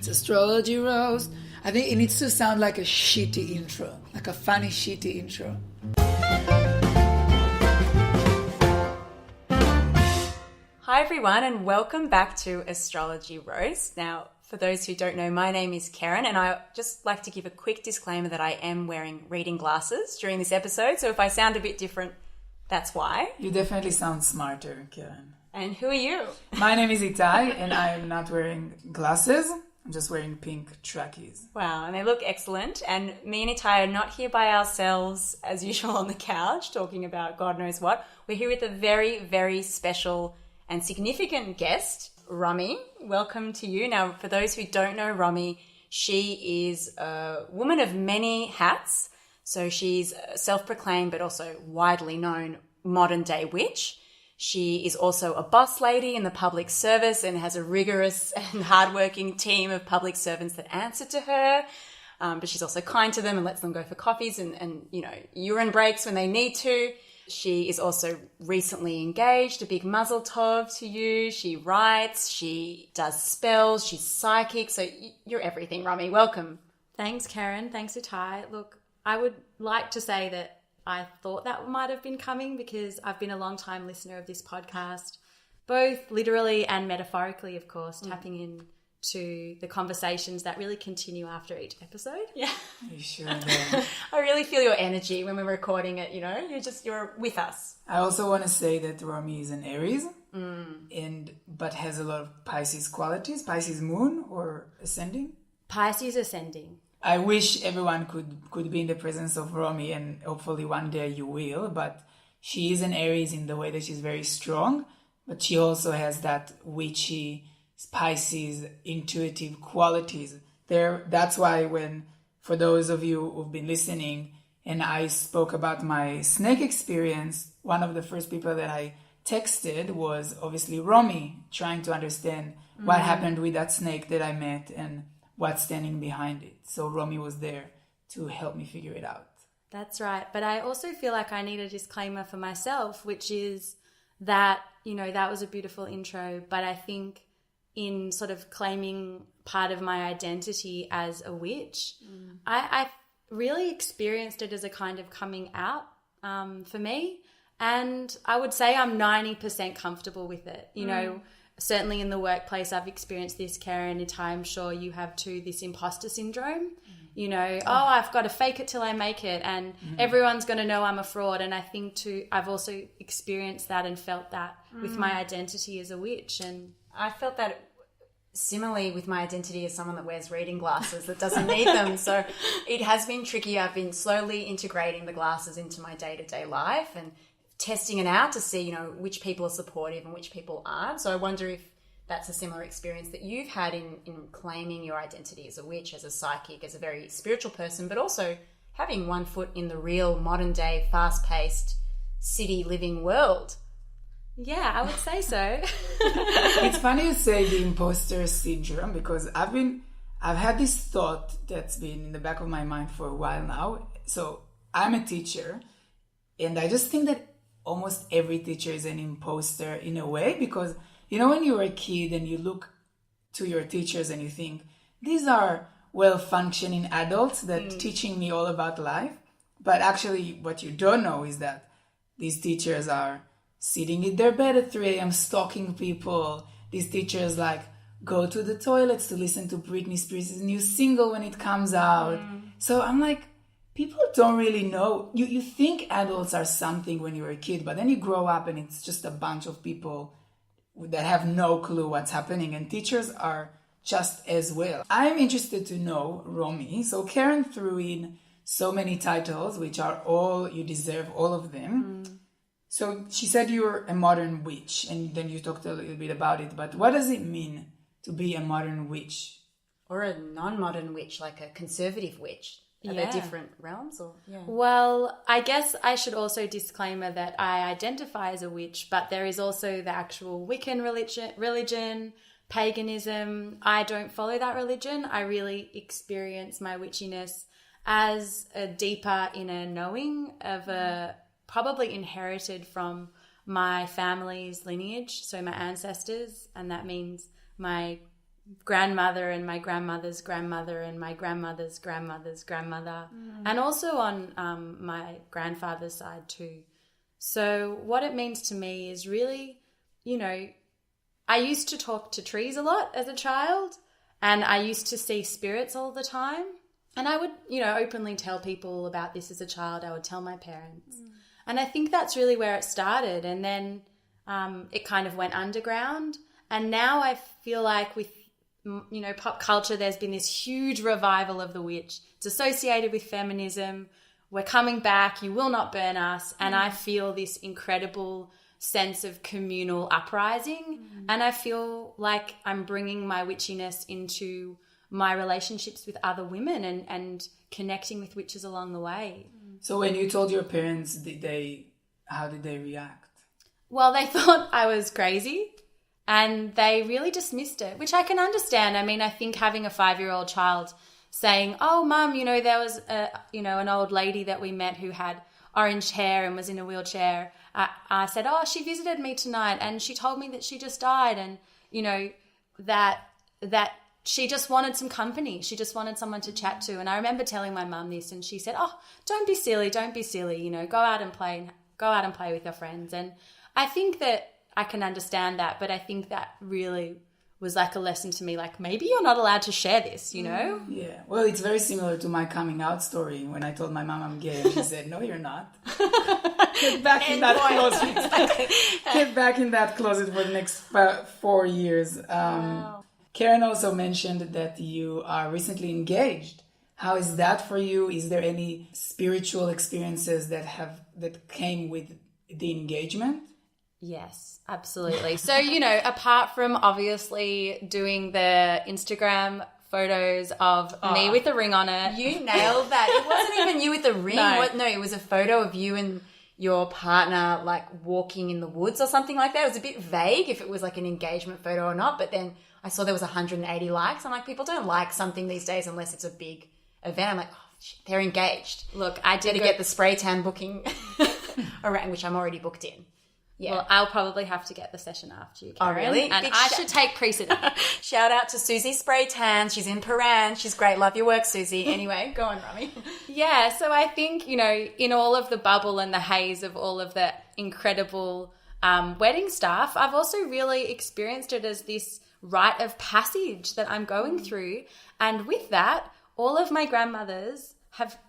It's Astrology Rose. I think it needs to sound like a shitty intro, like a funny shitty intro. Hi everyone and welcome back to Astrology Rose. Now, for those who don't know, my name is Karen and I just like to give a quick disclaimer that I am wearing reading glasses during this episode. So if I sound a bit different, that's why. You definitely sound smarter, Karen. And who are you? My name is Itai and I am not wearing glasses. I'm just wearing pink trackies. Wow, and they look excellent. And me and Itai are not here by ourselves as usual on the couch talking about God knows what. We're here with a very, very special and significant guest, Rummy. Welcome to you. Now, for those who don't know Rummy, she is a woman of many hats. So she's a self-proclaimed but also widely known modern-day witch. She is also a boss lady in the public service and has a rigorous and hardworking team of public servants that answer to her. But she's also kind to them and lets them go for coffees and urine breaks when they need to. She is also recently engaged, a big mazel tov to you. She writes, she does spells, she's psychic. So you're everything, Rummy. Welcome. Thanks, Karen. Thanks, Itai. Look, I would like to say that I thought that might have been coming because I've been a long time listener of this podcast, both literally and metaphorically, of course, tapping in to the conversations that really continue after each episode. Yeah. Are you sure? I really feel your energy when we're recording it, you're with us. I also want to say that Romy is an Aries but has a lot of Pisces qualities. Pisces moon or ascending? Pisces ascending. I wish everyone could be in the presence of Romy, and hopefully one day you will, but she is an Aries in the way that she's very strong, but she also has that witchy, Pisces, intuitive qualities. That's why for those of you who've been listening, and I spoke about my snake experience, one of the first people that I texted was obviously Romy, trying to understand what happened with that snake that I met and what's standing behind it. So Romy was there to help me figure it out. That's right. But I also feel like I need a disclaimer for myself, which is that, that was a beautiful intro, but I think in sort of claiming part of my identity as a witch, I really experienced it as a kind of coming out for me. And I would say I'm 90% comfortable with it. Certainly in the workplace, I've experienced this, Karen, and I'm sure you have too, this imposter syndrome. I've got to fake it till I make it and everyone's going to know I'm a fraud. And I think too, I've also experienced that and felt that with my identity as a witch. And I felt that similarly with my identity as someone that wears reading glasses that doesn't need them. So it has been tricky. I've been slowly integrating the glasses into my day-to-day life and testing it out to see, which people are supportive and which people aren't. So I wonder if that's a similar experience that you've had in claiming your identity as a witch, as a psychic, as a very spiritual person, but also having one foot in the real modern-day, fast-paced, city living world. Yeah, I would say so. It's funny you say the imposter syndrome because I've had this thought that's been in the back of my mind for a while now. So I'm a teacher and I just think that almost every teacher is an imposter in a way because, when you're a kid and you look to your teachers and you think, these are well-functioning adults that teaching me all about life. But actually what you don't know is that these teachers are sitting in their bed at 3 a.m. stalking people. These teachers go to the toilets to listen to Britney Spears' new single when it comes out. So I'm like, people don't really know. You think adults are something when you're a kid, but then you grow up and it's just a bunch of people that have no clue what's happening, and teachers are just as well. I'm interested to know, Romy, so Karen threw in so many titles, which are all, you deserve all of them. So she said you're a modern witch, and then you talked a little bit about it, but what does it mean to be a modern witch? Or a non-modern witch, like a conservative witch? Are there different realms? Or Well, I guess I should also disclaimer that I identify as a witch, but there is also the actual Wiccan religion, paganism. I don't follow that religion. I really experience my witchiness as a deeper inner knowing of a probably inherited from my family's lineage, so my ancestors, and that means my grandmother and my grandmother's grandmother and my grandmother's grandmother's grandmother, and also on my grandfather's side too. So what it means to me is really, you know, I used to talk to trees a lot as a child, and I used to see spirits all the time. And I would, you know, openly tell people about this as a child. I would tell my parents. And I think that's really where it started. And then it kind of went underground. And now I feel like with, you know, pop culture, there's been this huge revival of the witch. It's associated with feminism. We're coming back. You will not burn us. And I feel this incredible sense of communal uprising. And I feel like I'm bringing my witchiness into my relationships with other women and connecting with witches along the way. So when you told your parents, how did they react? Well, they thought I was crazy and they really dismissed it, which I can understand. I mean, I think having a 5-year-old child saying, oh, Mum, you know, there was an old lady that we met who had orange hair and was in a wheelchair. I said, oh, she visited me tonight and she told me that she just died, and, you know, that she just wanted some company. She just wanted someone to chat to. And I remember telling my mum this, and she said, oh, don't be silly, you know, go out and play with your friends. And I think that I can understand that, but I think that really was like a lesson to me, like maybe you're not allowed to share this, you know? Yeah. Well, it's very similar to my coming out story. When I told my mom I'm gay, she said, no, you're not. Get back in that closet. Get back in that closet for the next 4 years. Wow. Karen also mentioned that you are recently engaged. How is that for you? Is there any spiritual experiences that came with the engagement? Yes, absolutely. So, you know, apart from obviously doing the Instagram photos of me with a ring on it. You nailed that. It wasn't even you with the ring. No. It was a photo of you and your partner like walking in the woods or something like that. It was a bit vague if it was like an engagement photo or not, but then I saw there was 180 likes. I'm like, people don't like something these days unless it's a big event. I'm like, oh, shit, they're engaged. Look, I did get the spray tan booking around, which I'm already booked in. Yeah. Well, I'll probably have to get the session after you, Karen. Oh, really? And I should take precedent. Shout out to Susie Spray Tan. She's in Paran. She's great. Love your work, Susie. Anyway, go on, Rummy. Yeah, so I think, you know, in all of the bubble and the haze of all of the incredible wedding stuff, I've also really experienced it as this rite of passage that I'm going through. And with that, all of my grandmothers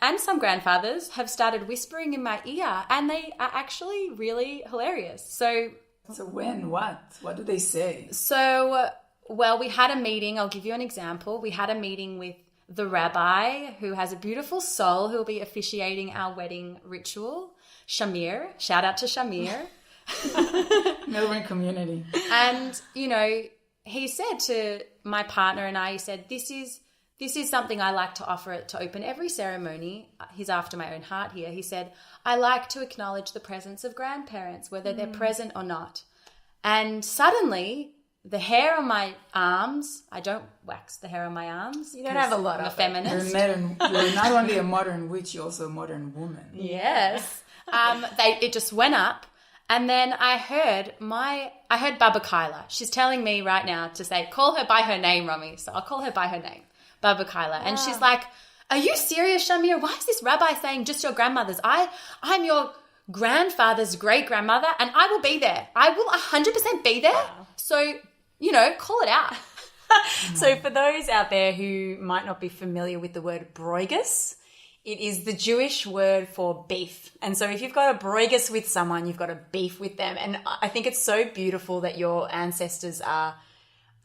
and some grandfathers have started whispering in my ear, and they are actually really hilarious. So when? What do they say? So, well, we had a meeting. I'll give you an example. We had a meeting with the rabbi, who has a beautiful soul, who will be officiating our wedding ritual, Shamir. Shout out to Shamir. Melbourne community. And, you know, he said to my partner and I, he said, this is something I like to offer it to open every ceremony. He's after my own heart here. He said, I like to acknowledge the presence of grandparents, whether they're present or not. And suddenly, the hair on my arms, I don't wax the hair on my arms. You don't have a lot of of a feminist. You're not only a modern witch, you're also a modern woman. Yes. It just went up. And then I heard Baba Kyla. She's telling me right now to say, call her by her name, Romy. So I'll call her by her name, Baba Kyla. And she's like, are you serious, Shamir? Why is this rabbi saying just your grandmother's? I'm your grandfather's great-grandmother, and I will be there. I will 100% be there. Wow. So, you know, call it out. So for those out there who might not be familiar with the word broigus, it is the Jewish word for beef. And so if you've got a broigus with someone, you've got a beef with them. And I think it's so beautiful that your ancestors are,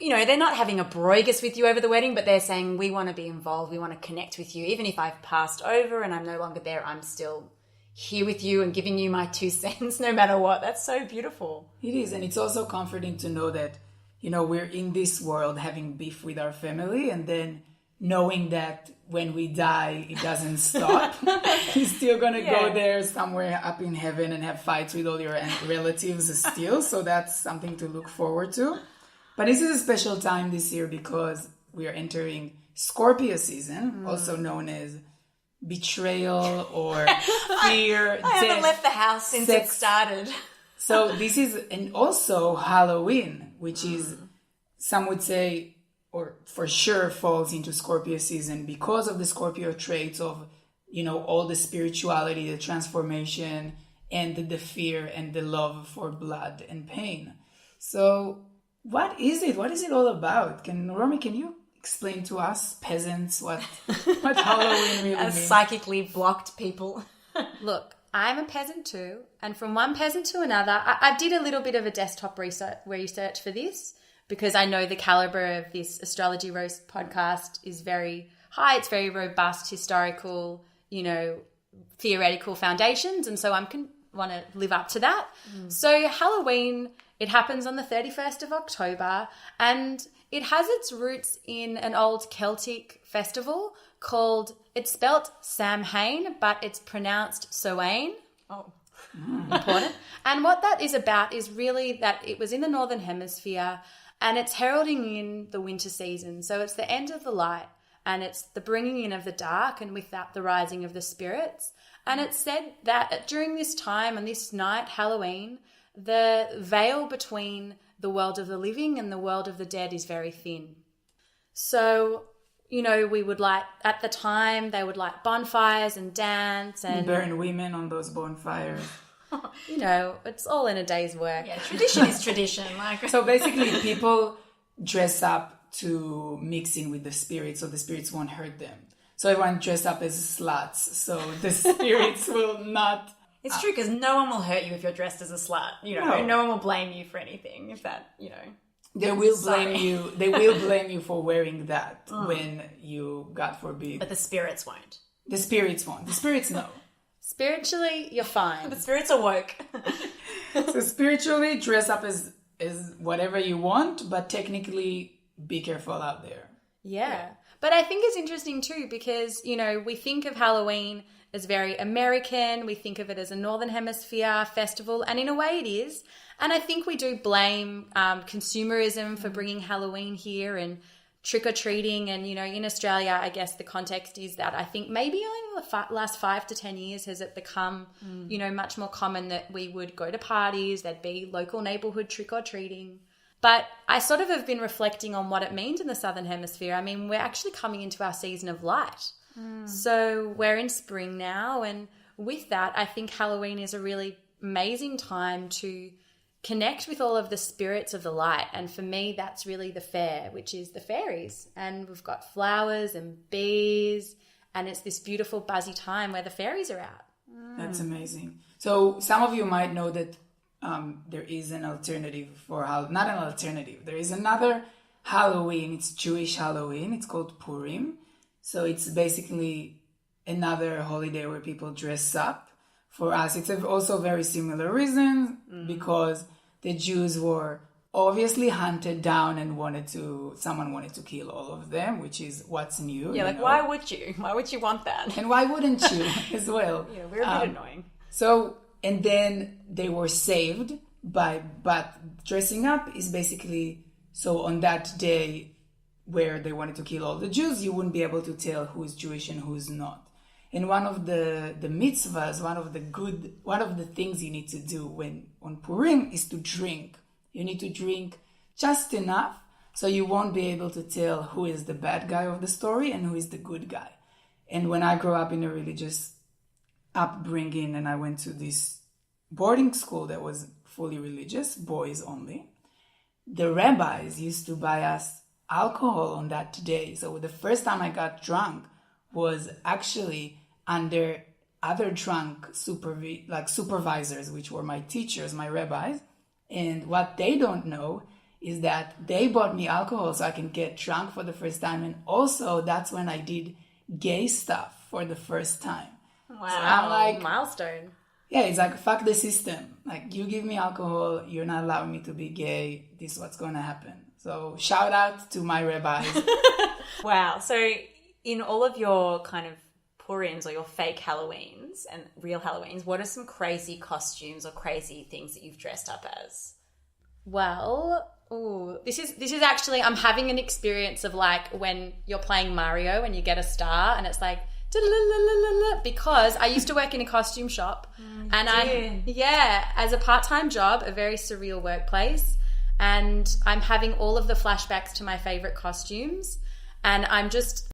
you know, they're not having a broigus with you over the wedding, but they're saying, we want to be involved. We want to connect with you. Even if I've passed over and I'm no longer there, I'm still here with you and giving you my 2 cents no matter what. That's so beautiful. It is. And it's also comforting to know that, you know, we're in this world having beef with our family, and then knowing that when we die, it doesn't stop. You're still going to go there somewhere up in heaven and have fights with all your relatives still. So that's something to look forward to. But this is a special time this year because we are entering Scorpio season, also known as betrayal or fear. I haven't left the house since it started. So this is, and also Halloween, which is, some would say, or for sure falls into Scorpio season because of the Scorpio traits of, all the spirituality, the transformation, and the fear and the love for blood and pain. So what is it? What is it all about? Romy, can you explain to us peasants what Halloween really As means? psychically blocked people. Look, I'm a peasant too, and from one peasant to another, I did a little bit of a desktop research for this because I know the caliber of this Astrology Roast podcast is very high. It's very robust, historical, theoretical foundations, and so I'm want to live up to that. So Halloween, it happens on the 31st of October, and it has its roots in an old Celtic festival called, it's spelt Samhain, but it's pronounced Samhain. Oh. Important. And what that is about is really that it was in the Northern Hemisphere, and it's heralding in the winter season. So it's the end of the light, and it's the bringing in of the dark, and with that, the rising of the spirits. And it's said that during this time and this night, Halloween, the veil between the world of the living and the world of the dead is very thin. So, we would at the time, they would light bonfires and dance and burn women on those bonfires. It's all in a day's work. Yeah, tradition is tradition. So basically people dress up to mix in with the spirits so the spirits won't hurt them. So everyone dress up as sluts so the spirits will not... It's true because no one will hurt you if you're dressed as a slut. No one will blame you for anything if that, They will blame you. They will blame you for wearing that when you, God forbid. But the spirits won't. The spirits won't. The spirits know. Spiritually, you're fine. The spirits are woke. So spiritually, dress up as whatever you want, but technically, be careful out there. Yeah. But I think it's interesting too because, we think of Halloween as very American. We think of it as a Northern Hemisphere festival, and in a way it is. And I think we do blame consumerism for bringing Halloween here and trick-or-treating. And, in Australia, I guess the context is that I think maybe only in the last 5 to 10 years has it become, much more common that we would go to parties, there'd be local neighbourhood trick-or-treating. But I sort of have been reflecting on what it means in the Southern Hemisphere. I mean, we're actually coming into our season of light. So we're in spring now, and with that, I think Halloween is a really amazing time to connect with all of the spirits of the light. And for me, that's really the fair, which is the fairies. And we've got flowers and bees, and it's this beautiful buzzy time where the fairies are out. That's amazing. So some of you might know that there is an alternative not an alternative. There is another Halloween. It's Jewish Halloween. It's called Purim. So it's basically another holiday where people dress up. For us, it's also very similar reason because the Jews were obviously hunted down and someone wanted to kill all of them, which is what's new. Yeah, why would you? Why would you want that? And why wouldn't you as well? We're a bit annoying. So, and then they were saved but dressing up is basically, so on that day where they wanted to kill all the Jews, you wouldn't be able to tell who's Jewish and who's not. And one of the mitzvahs, one of the things you need to do on Purim is to drink. You need to drink just enough so you won't be able to tell who is the bad guy of the story and who is the good guy. And when I grew up in a religious upbringing and I went to this boarding school that was fully religious, boys only, the rabbis used to buy us alcohol on that day. So the first time I got drunk was actually under other drunk supervisors, which were my teachers, my rabbis. And what they don't know is that they bought me alcohol so I can get drunk for the first time. And also that's when I did gay stuff for the first time. Wow. So I'm like, milestone. Yeah, it's like, fuck the system. Like, you give me alcohol, you're not allowing me to be gay. This is what's going to happen. So shout out to my rabbis. Wow. So in all of your kind of Purims or your fake Halloweens and real Halloweens, what are some crazy costumes or crazy things that you've dressed up as? Well, this is actually, I'm having an experience of like when you're playing Mario and you get a star and it's like, because I used to work in a costume shop and as a part-time job, a very surreal workplace, and I'm having all of the flashbacks to my favorite costumes, and I'm just